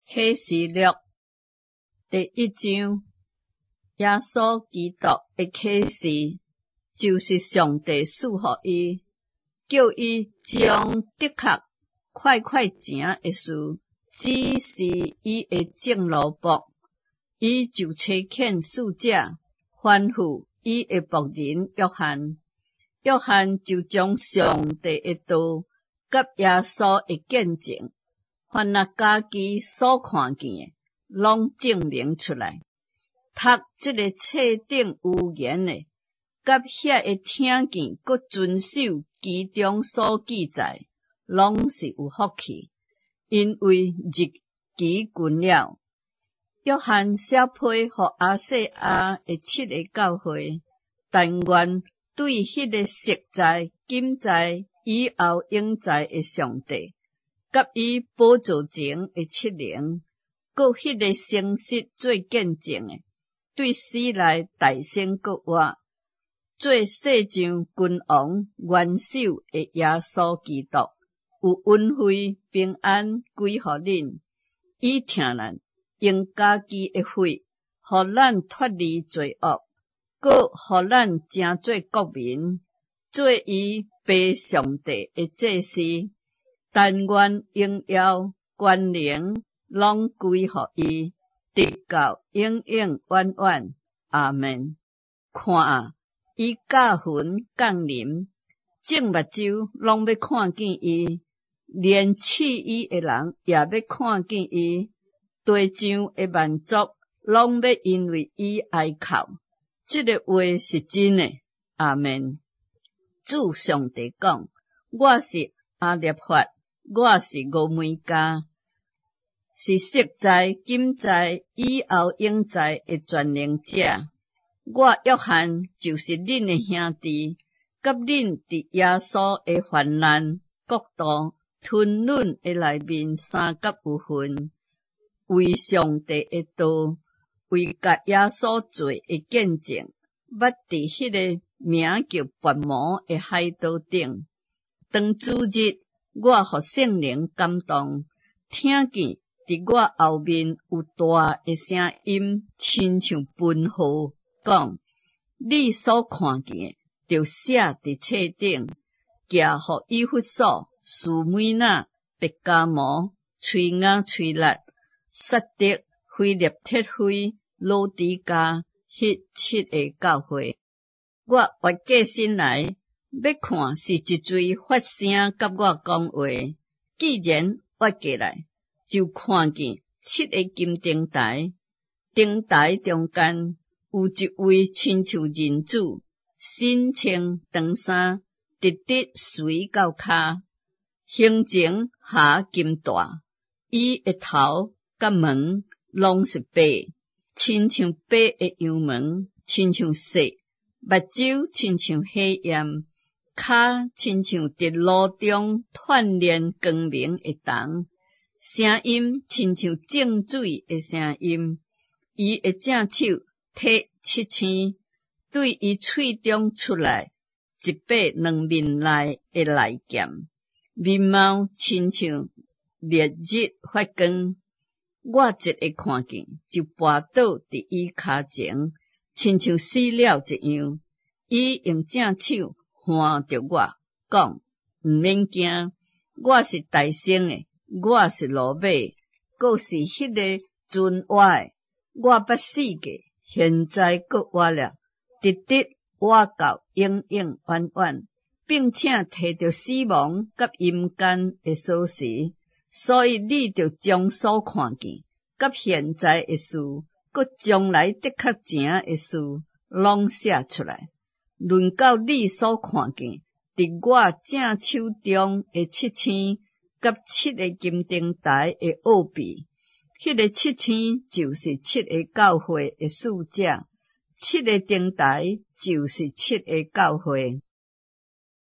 启示录第1章，耶稣基督的启示，就是上帝赐予伊，叫伊将的确快快成的事指示伊的正路簿。伊就差遣使者吩咐伊的仆人约翰。约翰就将上帝的道甲耶稣的见证，凡那家己所看见的，拢证明出来。读这个册顶有言的，甲遐会听见佮遵守其中所记载，拢是有福气，因为日期近了。约翰写批互亚细亚的7个教会，但愿对迄个昔在、今在、以后永在的上帝，甲伊宝座前的7灵，佮迄个诚实做见证的，对死来大声国话，做世上君王元首的耶稣基督，有恩惠平安归互恁，以听咱用家己的血，互咱脱离罪恶，佮互咱成做国民，做伊父上帝的祭司。但愿荣耀权能拢归互伊，直到永永远远。阿门。看啊，伊驾云降临，众目睭拢要看见伊，连刺伊的人也要看见伊，地上的万族拢要因为伊哀哭。这个话是真的。阿门。主上帝讲，我是阿列法，我是俄梅加，是昔在、今在、以后永在的全能者。我约翰就是恁的兄弟，甲恁伫耶稣的患难、国度、吞忍的内面三甲有份，为上帝的道，为甲耶稣做的见证，捌伫迄个名叫拔摩的海岛顶。当主日，我互圣灵感动，听见伫我后面有大的声音，亲像喷号，讲：你所看见就写伫册顶，寄互以弗所、士每那、伯加摩、崔雅崔勒、撒狄、腓立铁非、老底嘉，迄7个教会。我越过心来，要看是一嘴发声甲我讲话。既然越过来，就看见7个金灯台，灯台中间有一位亲像人子，身穿长衫，直直垂到骹，形情下金大，伊的头甲毛拢是白，亲像白的羊毛，亲像雪，目睭亲像火焰，骹亲像伫路中锻炼光明的铜，声音亲像静水的声音。伊的正手摕7星，对伊喙中出来一把2面内的利剑，面貌亲像烈日发光。我一个看见，就跋倒伫伊骹前，亲像死了一样。伊用正手唤着我，讲：毋免惊，我是大声的，我是罗马，佫是迄个存活的。我捌死过，现在佫活了，直直活到永永远远，并且摕着死亡甲阴间的锁匙。所以你着将所看见，甲现在的事，佫将来的确成的事，拢写出来。论到你所看见，伫我正手中的7星，甲7个金灯台的奥秘，迄个7星就是7个教会的使者，7个灯台就是7个教会。